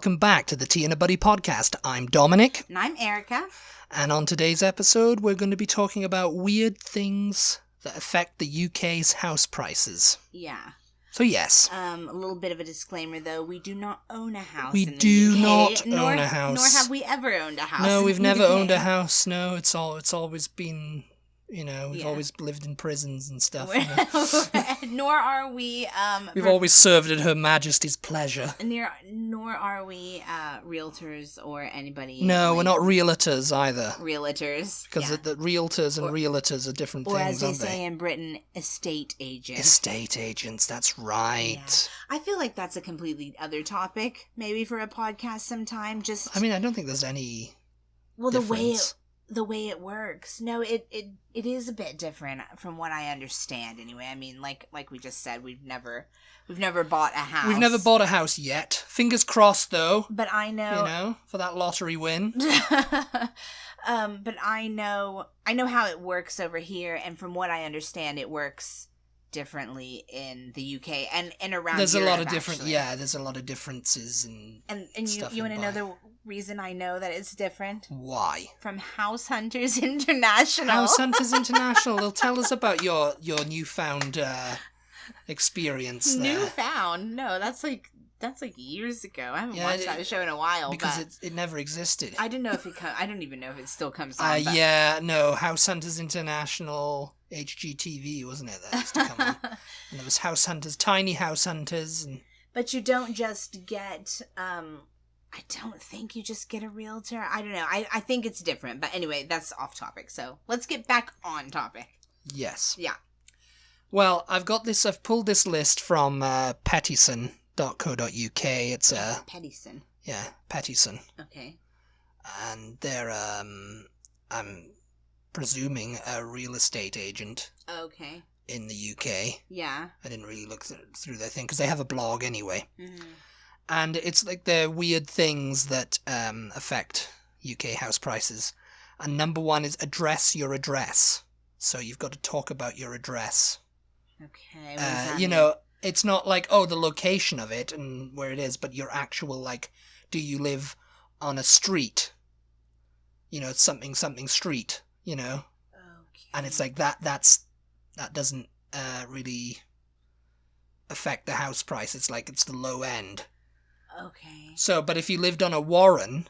welcome back to the Tea and a Butty podcast. I'm Dominic. And I'm Erica. And on today's episode, we're going to be talking about weird things that affect the UK's house prices. Yeah. So yes. A little bit of a disclaimer, though. We do not own a house We in the do UK, not nor, own a house. Nor have we ever owned a house. No, we've in never the UK. owned a house. No, it's always been, we've always lived in prisons and stuff. Nor are we... we've always served at Her Majesty's pleasure. Nor are we realtors or anybody... No, we're not realtors either. Realtors. Because the realtors and realtors are different or things, as they aren't say in Britain, estate agents. Estate agents, that's right. Yeah. I feel like that's a completely other topic, maybe for a podcast sometime. I don't think there's any difference. The way it works. No, it is a bit different from what I understand anyway. I mean, like we just said, we've never bought a house. We've never bought a house yet. Fingers crossed though. But I know, for that lottery win. But I know how it works over here, and from what I understand, it works differently in the UK and around there's Europe, a lot of different actually. there's a lot of differences and you want to know the reason I know that it's different? Why? From House Hunters International. House Hunters International. They'll tell us about your newfound experience there. Newfound? No, that's like years ago. I haven't watched that show in a while because it never existed. I don't know if I don't even know if it still comes on. House Hunters International, HGTV, wasn't it? That used to come on. And there was House Hunters, Tiny House Hunters, and. But you don't just get. I don't think you just get a realtor. I don't know. I think it's different. But anyway, that's off topic. So let's get back on topic. Yes. Yeah. Well, I've pulled this list from Pettison.co.uk. It's Pettison. Yeah, Pettison. Okay. And they're I'm presuming a real estate agent. Okay. In the UK. Yeah. I didn't really look through their thing because they have a blog anyway. Mm-hmm. And it's like the weird things that affect UK house prices. And number one is address your address. So you've got to talk about your address. Okay. What does that mean? It's not like, the location of it and where it is, but your actual, like, do you live on a street? Something street, Okay. And it's like that doesn't really affect the house price. It's like it's the low end. Okay. So, but if you lived on a warren,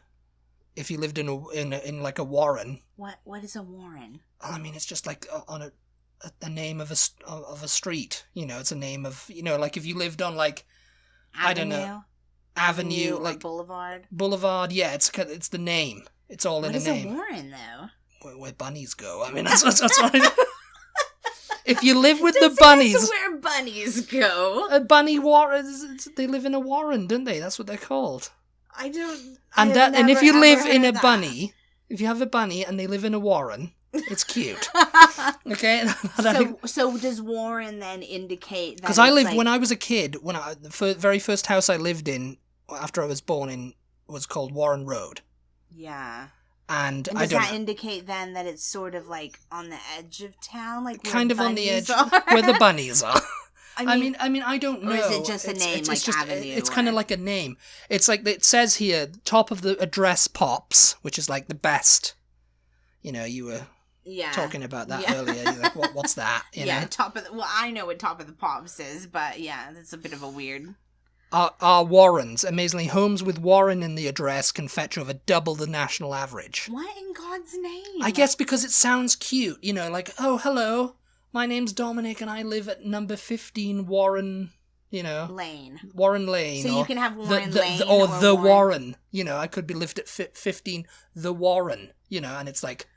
if you lived in like a warren. What is a warren? I mean, it's just like on a name of a street. It's a name of like if you lived on like Avenue? I don't know avenue like boulevard. Boulevard. Yeah, it's the name. It's all in a name. What is a warren though? Where bunnies go. I mean, that's what I know. If you live with the bunnies... That's where bunnies go. A bunny warren... They live in a warren, don't they? That's what they're called. And if you live in a bunny... If you have a bunny and they live in a warren, it's cute. Okay? So does warren then indicate that... Because when I was a kid, the very first house I lived in, after I was born was called Warren Road. Yeah. And does that indicate then that it's sort of like on the edge of town, like kind of on the edge are? where the bunnies are? I mean, I don't know. Or is it just a name, avenue? It's kind of like a name. It's like it says here, top of the address pops, which is like the best. You were talking about that earlier. You're like, what's that? Top of I know what top of the pops is, but yeah, that's a bit of a weird. Are warrens. Amazingly, homes with warren in the address can fetch over double the national average. What in God's name? I guess because it sounds cute, like, oh, hello, my name's Dominic and I live at number 15 Warren, Lane. Warren Lane. So you can have Warren Lane. Or the Warren. I could be lived at 15 the Warren, and it's like,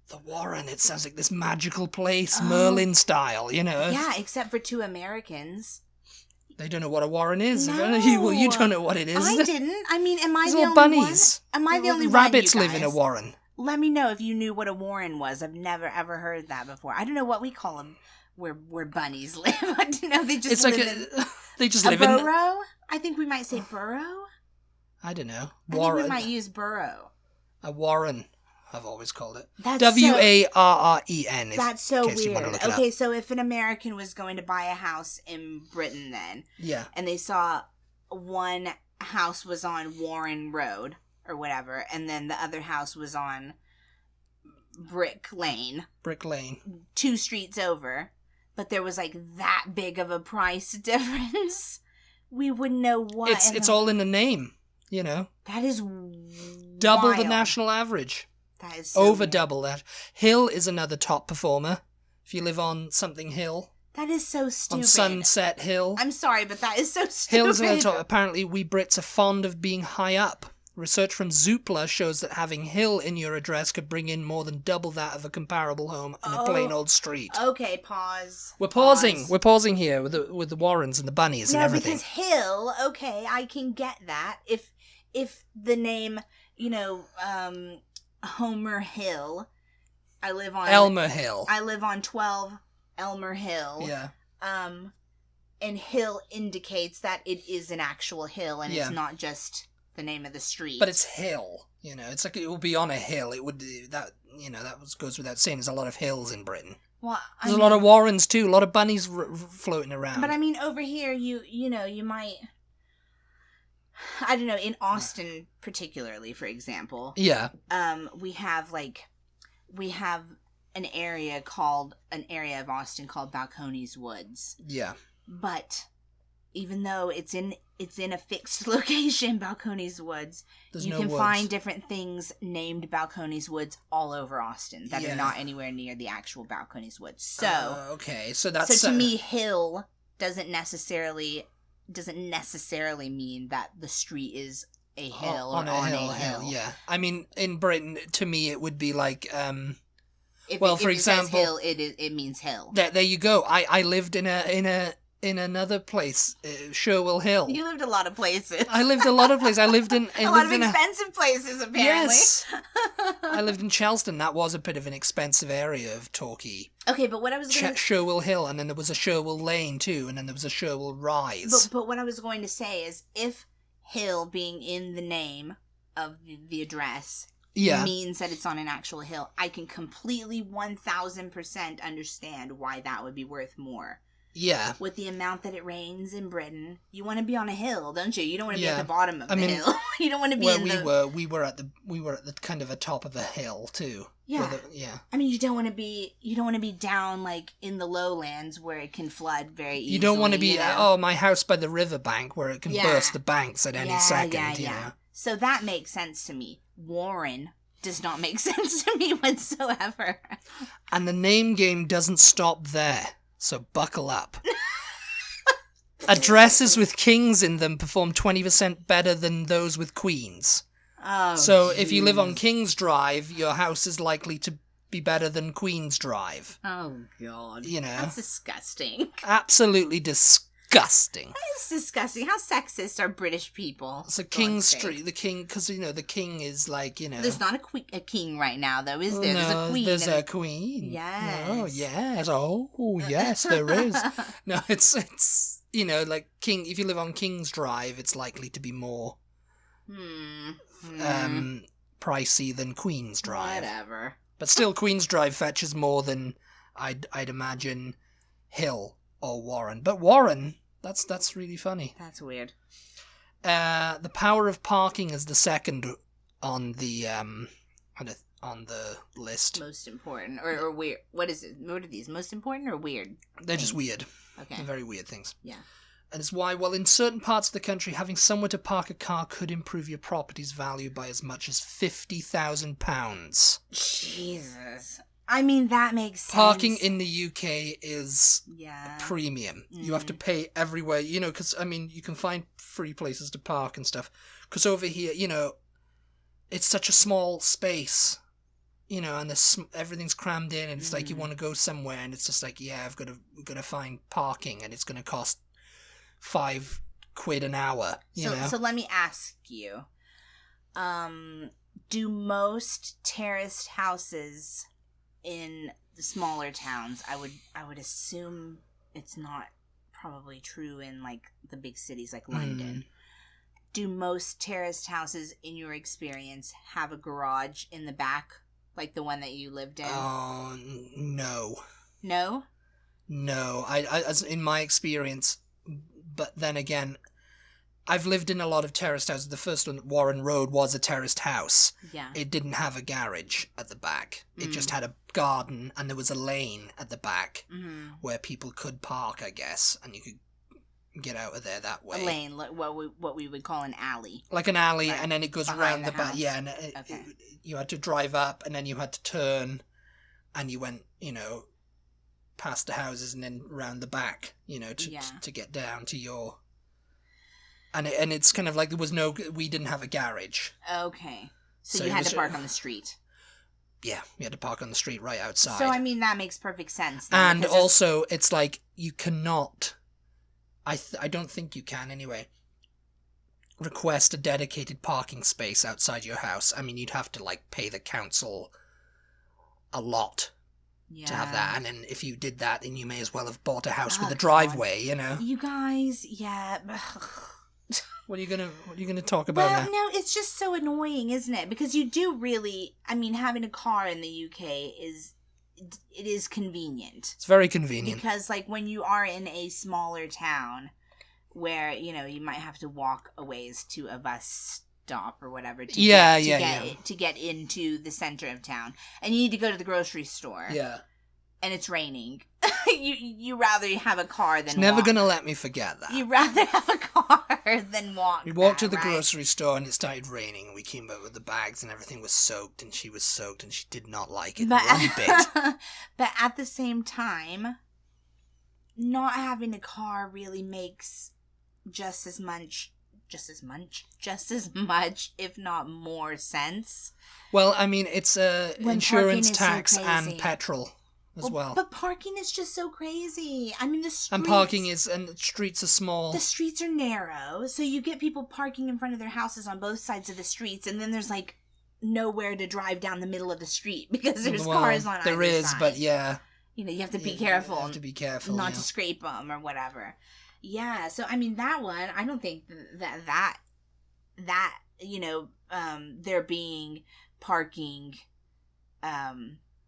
the Warren, it sounds like this magical place, Merlin style, Yeah, except for two Americans. They don't know what a warren is. No. Well, you don't know what it is. I didn't. I mean, am I These the only bunnies. one? Am I the only Rabbits one, live in a warren. Let me know if you knew what a warren was. I've never ever heard that before. I don't know what we call them where bunnies live. I don't know. They just live in a burrow? I think we might say burrow. I don't know. I think we might use burrow. A warren. I've always called it. That's Warren. That's so weird. Okay, so if an American was going to buy a house in Britain then, yeah, and they saw one house was on Warren Road or whatever, and then the other house was on Brick Lane. 2 streets over, but there was like that big of a price difference. We wouldn't know what. It's all in the name, you know. That is double wild. The national average. That is so over weird. Double that. Hill is another top performer. If you live on something Hill. That is so stupid. On Sunset Hill. I'm sorry, but that is so stupid. Hill is another top. Apparently, we Brits are fond of being high up. Research from Zoopla shows that having Hill in your address could bring in more than double that of a comparable home in a plain old street. Okay, pause. We're pausing. We're pausing here with the Warrens and the Bunnies and everything. No, because Hill, okay, I can get that. If the name, Homer Hill, I live on... Elmer Hill. I live on 12 Elmer Hill. Yeah. And Hill indicates that it is an actual hill and it's not just... the name of the street. But it's hill, it's like it will be on a hill. It would goes without saying. There's a lot of hills in Britain. Well, there's a lot of Warrens too. A lot of bunnies floating around. But I mean, over here, you might. I don't know. In Austin, particularly, for example. Yeah. We have an area of Austin called Balcones Woods. Yeah. But even though it's in a fixed location, Balcones Woods, you can find different things named Balcones Woods all over Austin that are not anywhere near the actual Balcones Woods. So okay, so that's to me, hill doesn't necessarily mean that the street is a hill on a hill. Yeah, I mean, in Britain, to me, it would be like for example, hill, it means hill. There you go. I lived in another place, Sherwell Hill. You lived a lot of places. I lived a lot of places. I lived in a lot of expensive places, apparently. Yes. I lived in Chelston. That was a bit of an expensive area of Torquay. Okay, but what I was going to... Sherwell Hill, and then there was a Sherwell Lane, too, and then there was a Sherwell Rise. But what I was going to say is, if hill being in the name of the address means that it's on an actual hill, I can completely 1,000% understand why that would be worth more. Yeah. With the amount that it rains in Britain, you want to be on a hill, don't you? You don't want to be at the bottom of the hill. You don't want to be we were at the kind of a top of a hill too. Yeah. I mean, you don't want to be down like in the lowlands where it can flood very easily. You don't want to be my house by the riverbank where it can burst the banks at any second. Yeah. So that makes sense to me. Warren does not make sense to me whatsoever. And the name game doesn't stop there. So buckle up. Addresses with kings in them perform 20% better than those with queens. Oh, so if you live on King's Drive, your house is likely to be better than Queen's Drive. Oh, God. That's disgusting. Absolutely disgusting. That is disgusting. How sexist are British people? So King Street, the king, because, the king is like, There's not a king right now, though, is there? No, there's a queen. There's a queen. Yes. Oh, yes. Oh, yes, there is. No, it's like King, if you live on King's Drive, it's likely to be more pricey than Queen's Drive. Whatever. But still, Queen's Drive fetches more than I'd imagine Hill or Warren. But Warren, that's really funny. That's weird. The power of parking is the second on the list. Most important or weird. What is it? What are these? Most important or weird? They're just weird. Okay. They're very weird things. Yeah. And it's why, in certain parts of the country, having somewhere to park a car could improve your property's value by as much as £50,000. Jesus. I mean, that makes sense. Parking in the UK is premium. You have to pay everywhere, because, you can find free places to park and stuff. Because over here, it's such a small space, and everything's crammed in, and it's like you want to go somewhere, and it's just like, we've got to find parking, and it's going to cost £5 an hour, So let me ask you, do most terraced houses in the smaller towns, I would assume it's not probably true in like the big cities like London. Do most terraced houses, in your experience, have a garage in the back, like the one that you lived in? No. No? No, I as in my experience, but then again, I've lived in a lot of terraced houses. The first one, Warren Road, was a terraced house. Yeah. It didn't have a garage at the back. It just had a garden, and there was a lane at the back where people could park, I guess, and you could get out of there that way. A lane, what we would call an alley. Like an alley, Right. and then it goes Behind around the the back. house. Yeah, and you had to drive up, and then you had to turn, and you went, past the houses and then round the back, to get down to your... And it's kind of like we didn't have a garage. Okay. So you had to park on the street. Yeah, we had to park on the street right outside. So, I mean, that makes perfect sense. Then, and also, it's like, you cannot, I don't think you can anyway, request a dedicated parking space outside your house. I mean, you'd have to, like, pay the council a lot to have that. And then if you did that, then you may as well have bought a house with a driveway, You guys, yeah... What are you gonna talk about now? No, it's just so annoying, isn't it? Because you do really, I mean, having a car in the UK is convenient. It's very convenient. Because, like, when you are in a smaller town where, you might have to walk a ways to a bus stop or whatever to get into the center of town, and you need to go to the grocery store. Yeah. And it's raining. you rather have a car than It's never going to let me forget that. You'd rather have a car than walk. We walked to the grocery store and it started raining, and we came back with the bags and everything was soaked, and she was soaked and she did not like it one bit. But at the same time, not having a car really makes just as much, if not more sense. Well, I mean, it's insurance, tax, and petrol. Well. But parking is just so crazy. I mean, the streets... And the streets are small. The streets are narrow, so you get people parking in front of their houses on both sides of the streets, and then there's, like, nowhere to drive down the middle of the street because there's cars on either side. There is, but yeah. You have to be careful. You have to be careful, not to scrape them or whatever. Yeah, so, I mean, that one, I don't think that there being parking...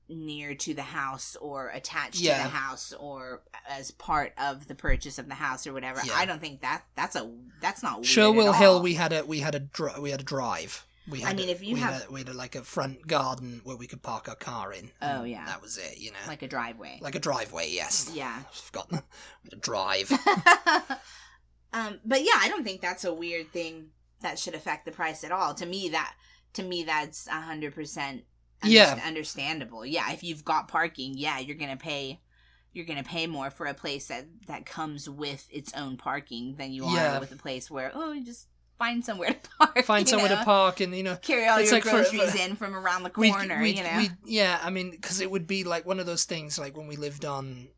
near to the house or attached to the house or as part of the purchase of the house or whatever. I don't think that's not weird. Sherwell Hill, we had a drive. We had like a front garden where we could park our car in. Oh yeah, that was it. Like a driveway. Like a driveway, yes. Yeah, I've forgotten. We had a drive. But yeah, I don't think that's a weird thing that should affect the price at all. To me, that's 100%. Understandable. Yeah, if you've got parking, you're gonna pay more for a place that comes with its own parking than you are with a place where you just find somewhere to park. To park and carry all your groceries in from around the corner. I mean, because it would be like one of those things like when we lived in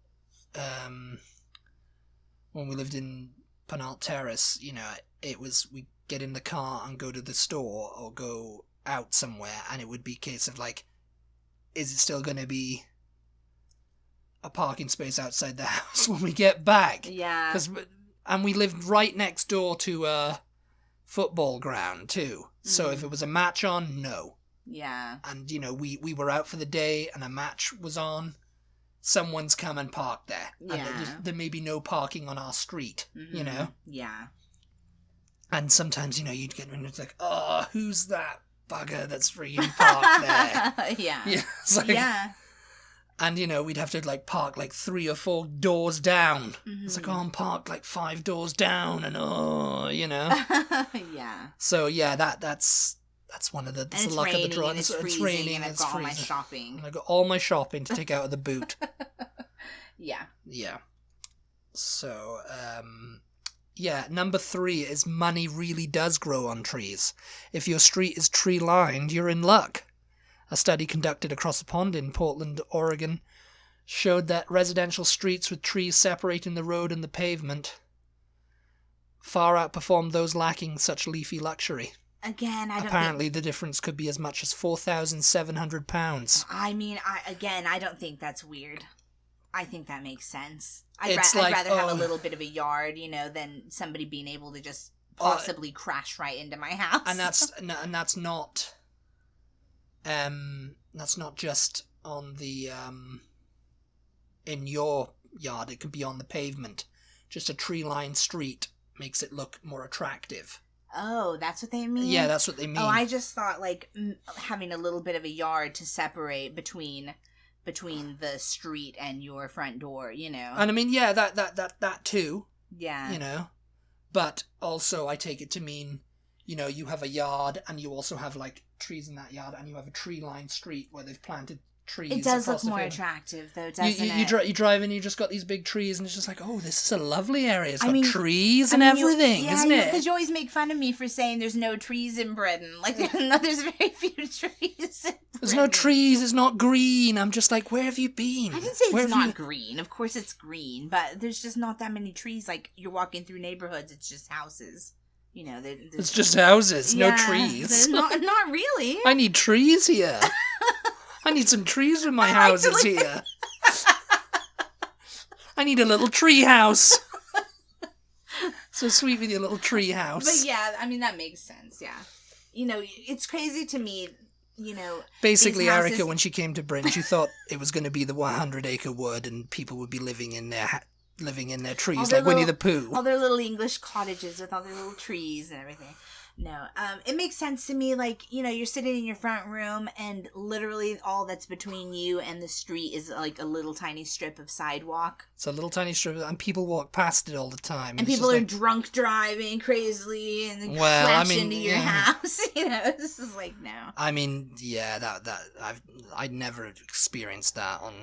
Penalt Terrace. It was we get in the car and go to the store or go out somewhere, and it would be a case of like, is it still going to be a parking space outside the house when we get back? Yeah. And we lived right next door to a football ground too. So if it was a match on, no. Yeah. And we were out for the day and a match was on, someone's come and parked there. Yeah. And there may be no parking on our street, Yeah. And sometimes, you'd get when it's like, oh, who's that bugger that's freaking parked there? Yeah. It's like, and we'd have to like park like 3 or 4 doors down. It's like, I'm parked like 5 doors down, and Yeah. So that's one of the luck of the draw. It's raining, and I've got all my shopping. And I got all my shopping to take out of the boot. Yeah. So number 3 is money really does grow on trees. If your street is tree-lined, you're in luck. A study conducted across the pond in Portland, Oregon, showed that residential streets with trees separating the road and the pavement far outperformed those lacking such leafy luxury. Again, Apparently, the difference could be as much as £4,700. I mean, I don't think that's weird. I think that makes sense. I'd rather have a little bit of a yard, than somebody being able to just possibly crash right into my house. And that's not just on the in your yard. It could be on the pavement, just a tree-lined street. makes it look more attractive. Oh, that's what they mean? Yeah, that's what they mean. Oh, I just thought, like, having a little bit of a yard to separate between the street and your front door, you know? And I mean, yeah, that too. Yeah. You know? But also I take it to mean, you know, you have a yard and you also have, like, trees in that yard and you have a tree-lined street where they've planted trees. It does look more attractive, though, doesn't it? You drive in, you just got these big trees, and it's just like, oh, this is a lovely area. It's got trees and everything, isn't it? Because you always make fun of me for saying there's no trees in Britain. Like, there's very few trees in There's no trees, it's not green. I'm just like, where have you been? I didn't say it's not green. Of course it's green, but there's just not that many trees. Like, you're walking through neighborhoods, it's just houses. You know, it's just houses, no trees. Not really. I need trees here. I need some trees in my houses here. I need a little tree house. So sweet with your little tree house. But yeah, I mean, that makes sense, yeah. You know, it's crazy to me, you know. Basically, Erica, when she came to Britain, she thought it was going to be the 100-acre wood and people would be living in their trees like Winnie the Pooh. All their little English cottages with all their little trees and everything. No, it makes sense to me, like, you know, you're sitting in your front room and literally all that's between you and the street is like a little tiny strip of sidewalk. It's a little tiny strip, and people walk past it all the time. And people are drunk driving crazily and then crash into your house. You know, this is like, no. I mean, yeah, I'd never experienced that on,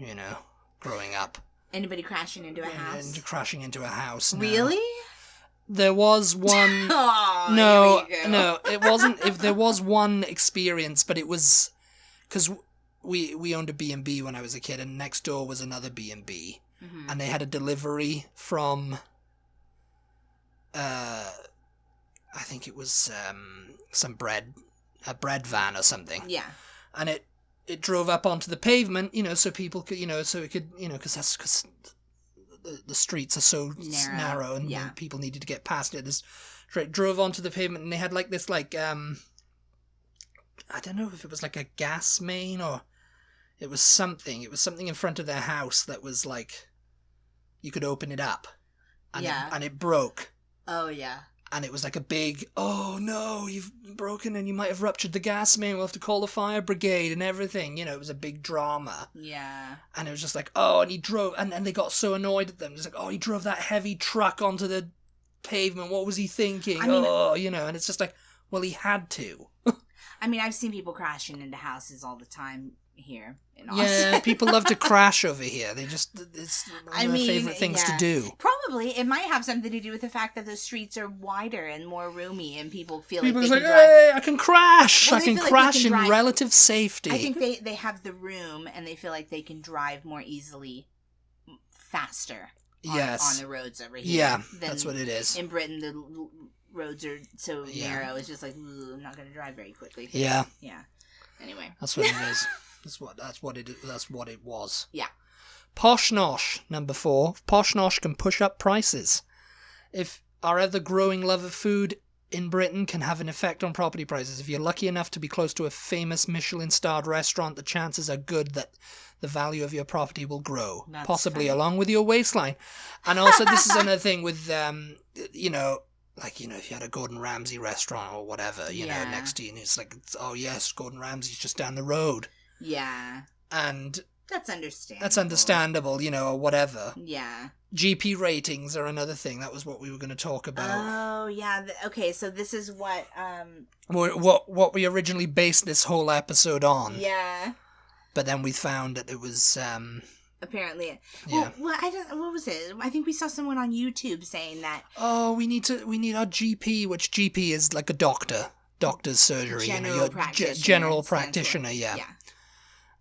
you know, growing up. Anybody crashing into a house? Crashing into a house. No. Really? There was one. Oh, no, it wasn't. If there was one experience, but it was because we owned a B&B when I was a kid, and next door was another B&B, and they had a delivery from. I think it was a bread van or something. Yeah. And it drove up onto the pavement, you know, so people could, you know, so it could, you know, because the streets are so narrow and people needed to get past it. It drove onto the pavement, and they had like this, like, I don't know if it was like a gas main or it was something. It was something in front of their house that was like, you could open it up. And it broke. Oh, yeah. And it was like a big, oh no, you've broken and you might have ruptured the gas main. We'll have to call the fire brigade and everything. You know, it was a big drama. Yeah. And it was just like, oh, and he drove, and they got so annoyed at them. It's like, oh, he drove that heavy truck onto the pavement. What was he thinking? You know, and it's just like, well, he had to. I mean, I've seen people crashing into houses all the time here in Austin. Yeah, people love to crash over here. It's one of their favorite things to do. Probably it might have something to do with the fact that the streets are wider and more roomy, and people feel like they can drive. Hey, I can crash. Well, I can crash in relative safety. I think they have the room, and they feel like they can drive more easily, faster. On the roads over here. Yeah, that's what it is. In Britain, the roads are so narrow. It's just like, I'm not going to drive very quickly. Yeah. Yeah. Anyway, that's what it is. That's what it was. Yeah. Posh Nosh, number 4. Posh Nosh can push up prices. If our ever-growing love of food in Britain can have an effect on property prices. If you're lucky enough to be close to a famous Michelin-starred restaurant, the chances are good that the value of your property will grow, possibly along with your waistline. And also, this is another thing with, you know, like, you know, if you had a Gordon Ramsay restaurant or whatever, you know, next to you, and it's like, oh yes, Gordon Ramsay's just down the road. Yeah. And that's understandable. That's understandable, you know, or whatever. Yeah. GP ratings are another thing. That was what we were going to talk about. Oh, yeah. Okay, so this is what we originally based this whole episode on. Yeah. But then we found that it was apparently. Yeah. Well, what was it? I think we saw someone on YouTube saying that. Oh, we need our GP, which GP is like a doctor's surgery, general practitioner, yeah.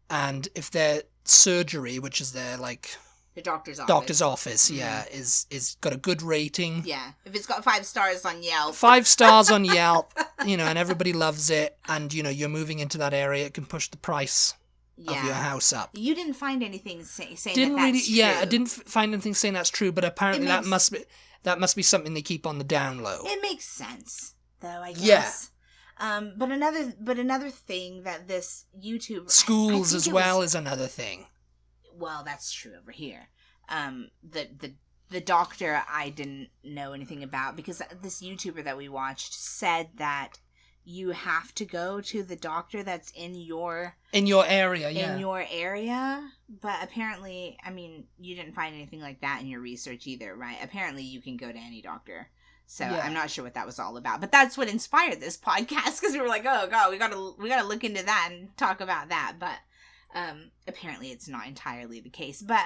And if their surgery, which is their like the doctor's office, is got a good rating. Yeah, if it's got 5 stars on Yelp. 5 stars on Yelp, you know, and everybody loves it, and you know, you're moving into that area, it can push the price of your house up. You didn't find anything saying that's true. Yeah, I didn't find anything saying that's true, but apparently that must be something they keep on the down low. It makes sense, though, I guess. Yeah. But another thing that this YouTube schools as well is another thing. Well, that's true over here. The The doctor I didn't know anything about, because this YouTuber that we watched said that you have to go to the doctor that's in your area, but apparently, I mean, you didn't find anything like that in your research either, right? Apparently you can go to any doctor. So I'm not sure what that was all about, but that's what inspired this podcast, because we were like, oh god, we gotta look into that and talk about that. But apparently it's not entirely the case. But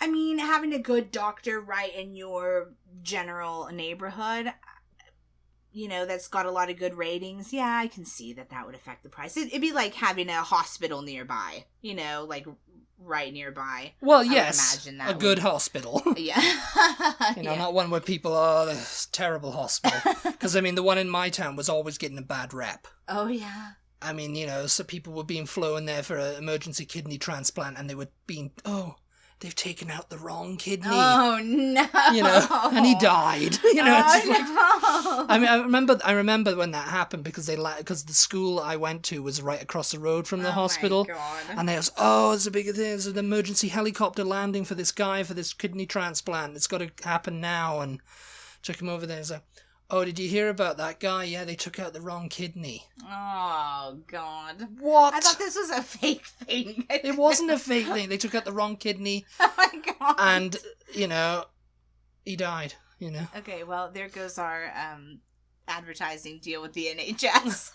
I mean, having a good doctor right in your general neighborhood, you know, that's got a lot of good ratings, yeah, I can see that would affect the price. It'd be like having a hospital nearby, you know, like right nearby. Well, yes, a good hospital. Yeah. You know, not one where people are, this terrible hospital. Because, I mean, the one in my town was always getting a bad rep. Oh, yeah. I mean, you know, so people were being flown there for an emergency kidney transplant, and they were being, they've taken out the wrong kidney. Oh, no. You know, and he died. You know, no. I mean, I remember when that happened, because because the school I went to was right across the road from the hospital. My God. And they was, there's a big thing, there's an emergency helicopter landing for this guy for this kidney transplant. It's got to happen now. And took him over there. He's like, oh, did you hear about that guy? Yeah, they took out the wrong kidney. Oh, God. What? I thought this was a fake thing. It wasn't a fake thing. They took out the wrong kidney. Oh, my God. And, you know, he died, you know. Okay, well, there goes our advertising deal with the NHS.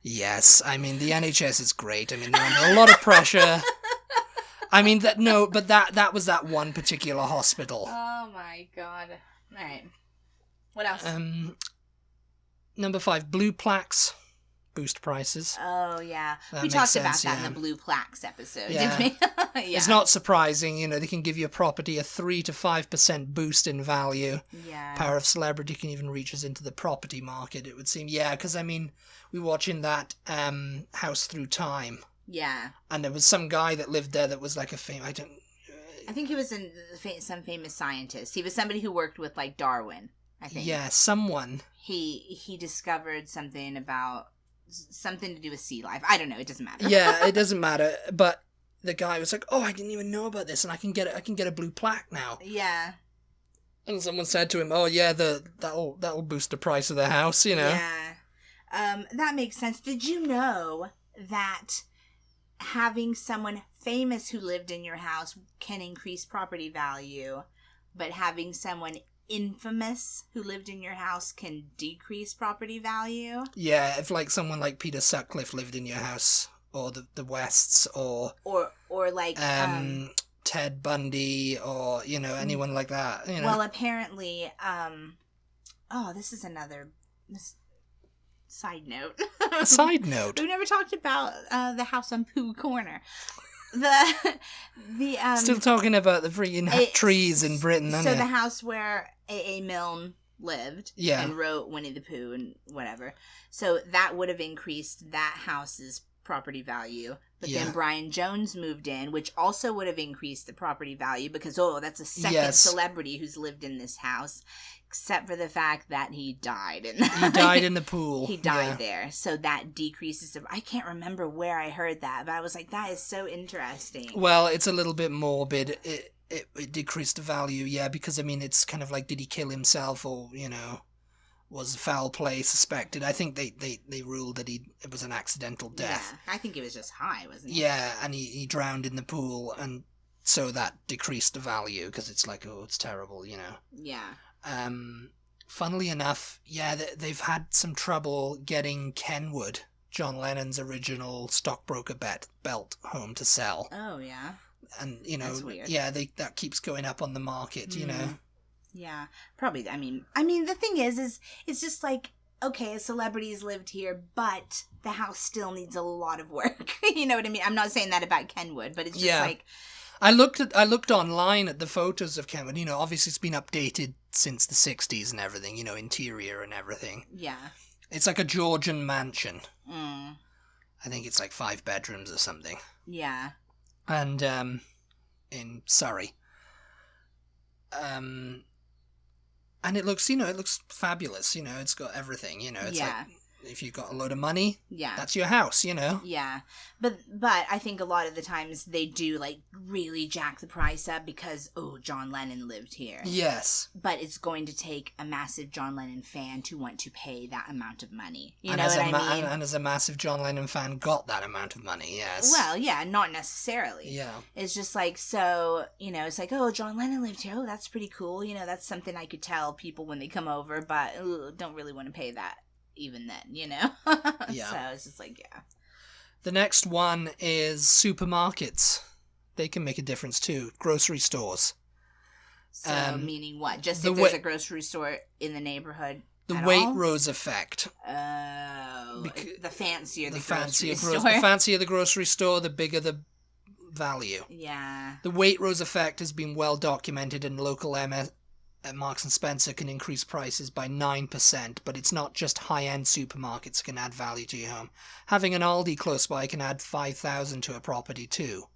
Yes, I mean, the NHS is great. I mean, they're under a lot of pressure. I mean, that was that one particular hospital. Oh, my God. All right. What else? Number 5, blue plaques boost prices. Oh, yeah. That we makes talked sense, about that in the blue plaques episode, Yeah. didn't we? Yeah. It's not surprising, you know, they can give you a property a 3 to 5% boost in value. Yeah. Power of celebrity can even reach us into the property market, it would seem. Yeah, because, I mean, we were watching that House Through Time. Yeah. And there was some guy that lived there that was like I think he was some famous scientist. He was somebody who worked with, like, Darwin, I think. Yeah, someone. He discovered something to do with sea life. I don't know. It doesn't matter. Yeah, it doesn't matter. But the guy was like, "Oh, I didn't even know about this, and I can get a blue plaque now." Yeah. And someone said to him, "Oh, yeah, that'll boost the price of the house," you know. Yeah. That makes sense. Did you know that having someone famous who lived in your house can increase property value, but having someone infamous who lived in your house can decrease property value? Yeah, if like someone like Peter Sutcliffe lived in your house, or the Wests, or like Ted Bundy, or you know, anyone like that. You know? Well, apparently, this is another side note. A side note. We've never talked about the house on Pooh Corner. Still talking about the freaking trees in Britain, aren't so you? the house where A.A. Milne lived, yeah, and wrote Winnie the Pooh and whatever. So that would have increased that house's property value. But then Brian Jones moved in, which also would have increased the property value because that's a second celebrity who's lived in this house. Except for the fact that he died. He died in the pool. He died there. So that decreases. I can't remember where I heard that, but I was like, that is so interesting. Well, it's a little bit morbid. It decreased the value, yeah, because, I mean, it's kind of like, did he kill himself or, you know, was foul play suspected? I think they ruled that it was an accidental death. Yeah, I think he was just high, wasn't he? Yeah, and he drowned in the pool, and so that decreased the value because it's like, it's terrible, you know. Yeah. Funnily enough, yeah, they've had some trouble getting Kenwood, John Lennon's original stockbroker belt, home to sell. Oh, yeah. And, you know, that's weird. Yeah, that keeps going up on the market, you know. Yeah, probably. I mean, the thing is it's just like, okay, a celebrity's lived here, but the house still needs a lot of work. You know what I mean? I'm not saying that about Kenwood, but it's just like... I looked online at the photos of Kenwood. You know, obviously it's been updated since the 60s and everything, you know, interior and everything. Yeah. It's like a Georgian mansion. Mm. I think it's like 5 bedrooms or something. Yeah. And, in Surrey. And it looks fabulous, you know, it's got everything, you know, it's like, if you've got a load of money, yeah, that's your house, you know. Yeah, but I think a lot of the times they do like really jack the price up because John Lennon lived here. Yes, but it's going to take a massive John Lennon fan to want to pay that amount of money. You and know what I mean? And as a massive John Lennon fan, got that amount of money. Yes. Well, yeah, not necessarily. Yeah. It's just like, so, you know, it's like, John Lennon lived here. Oh, that's pretty cool. You know, that's something I could tell people when they come over, but don't really want to pay that even then, you know? Yeah. So it's just like, yeah. The next one is supermarkets. They can make a difference too. Grocery stores. So, meaning what? Just if there's a grocery store in the neighborhood The at Waitrose effect. The fancier the fancier grocery store. The fancier the grocery store, the bigger the value. Yeah. The Waitrose effect has been well documented, and local Marks and Spencer can increase prices by 9%, but it's not just high-end supermarkets that can add value to your home. Having an Aldi close by can add $5,000 to a property too.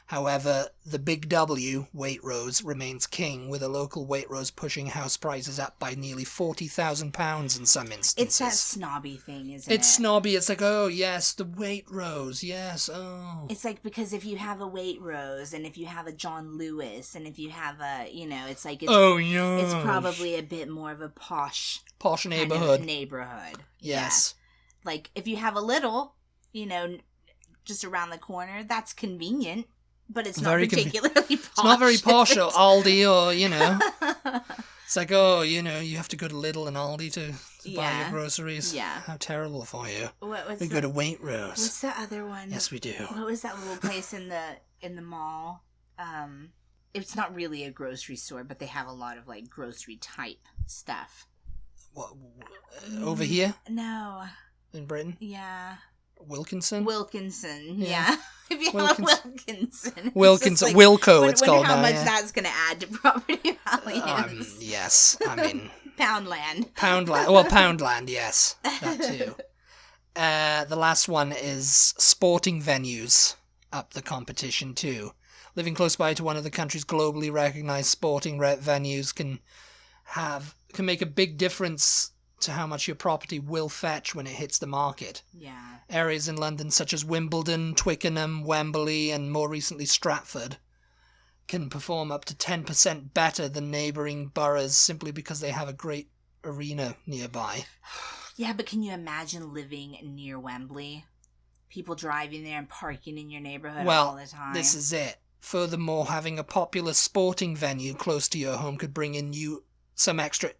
However, the big W, Waitrose, remains king, with a local Waitrose pushing house prices up by nearly £40,000 in some instances. It's that snobby thing, isn't it? It's snobby. It's like, oh, yes, the Waitrose, yes, oh. It's like, because if you have a Waitrose, and if you have a John Lewis, and if you have a, you know, it's like, it's probably a bit more of a posh neighborhood. Yeah. Yes. Like, if you have a little, you know, just around the corner, that's convenient. But it's not particularly posh. It's not very posh, or Aldi, or, you know. It's like, you know, you have to go to Lidl and Aldi to buy your groceries. Yeah. How terrible for you. We go to Waitrose. What's the other one? Yes, we do. What was that little place in the mall? It's not really a grocery store, but they have a lot of, like, grocery type stuff. What, over here? No. In Britain? Yeah. Wilkinson, yeah. If you have a Wilkinson, like, Wilco, it's called now. How much that's going to add to property values. Yes, I mean... Poundland. Well, Poundland, yes. That too. The last one is sporting venues up the competition too. Living close by to one of the country's globally recognized sporting venues can make a big difference to how much your property will fetch when it hits the market. Yeah. Areas in London such as Wimbledon, Twickenham, Wembley, and more recently Stratford can perform up to 10% better than neighbouring boroughs simply because they have a great arena nearby. Yeah, but can you imagine living near Wembley? People driving there and parking in your neighbourhood all the time. This is it. Furthermore, having a popular sporting venue close to your home could bring in you some extra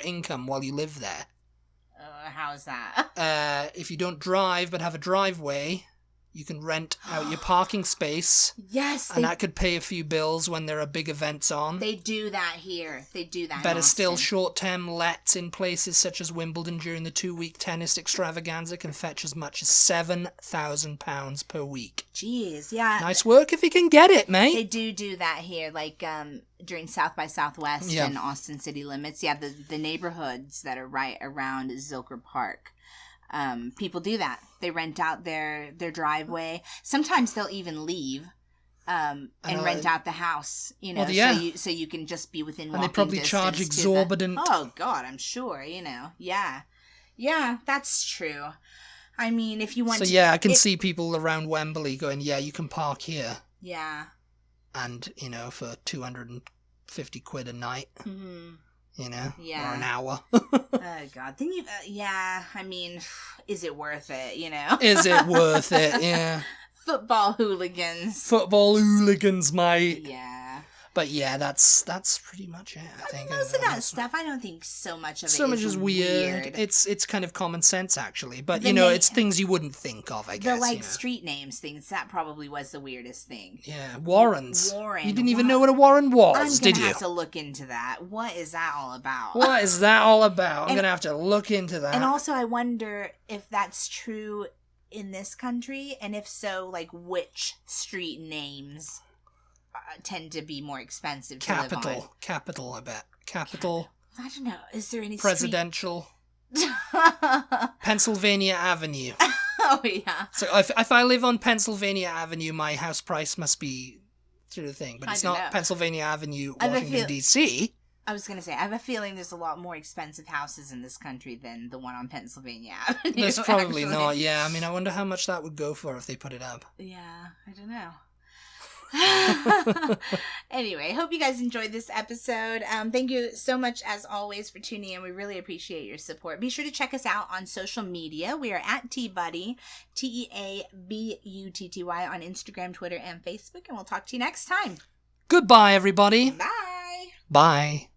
income while you live there. How's that? If you don't drive but have a driveway, you can rent out your parking space. Yes. And that could pay a few bills when there are big events on. They do that here. They do that Better still, short-term lets in places such as Wimbledon during the 2-week tennis extravaganza can fetch as much as £7,000 per week. Jeez, yeah. Nice work if you can get it, mate. They do that here, like during South by Southwest and Austin city limits. Yeah, the neighborhoods that are right around Zilker Park. People do that. They rent out their driveway. Sometimes they'll even leave and rent out the house, you know, so you can just be within walking distance. And they probably charge exorbitant. Oh, God, I'm sure, you know. Yeah. Yeah, that's true. I mean, if you want to... So, yeah, I can see people around Wembley going, yeah, you can park here. Yeah. And, you know, for 250 quid a night. Mm-hmm. You know, yeah. Or an hour. Oh, God. Then I mean, is it worth it, you know? Is it worth it, yeah. Football hooligans, mate. Yeah. But yeah, that's pretty much it, I think. Most of that stuff, I don't think so much of it is weird. It's kind of common sense, actually. But, it's things you wouldn't think of, I guess. The, street names things, that probably was the weirdest thing. Yeah, Warrens. Warren. You didn't even know what a Warren was, did you? I'm going to have to look into that. What is that all about? I'm going to have to look into that. And also, I wonder if that's true in this country, and if so, which street names tend to be more expensive to live on. Capital, I bet. Capital. I don't know. Is there any presidential? Pennsylvania Avenue. Oh, yeah. So if I live on Pennsylvania Avenue, my house price must be through the thing. But it's not Pennsylvania Avenue, Washington, D.C. I was going to say, I have a feeling there's a lot more expensive houses in this country than the one on Pennsylvania Avenue. There's probably not, yeah. I mean, I wonder how much that would go for if they put it up. Yeah, I don't know. Anyway, hope you guys enjoyed this episode. Thank you so much, as always, for tuning in. We really appreciate your support. Be sure to check us out on social media. We are at TButty, TEABUTTY on Instagram, Twitter, and Facebook. And we'll talk to you next time. Goodbye, everybody. Bye. Bye.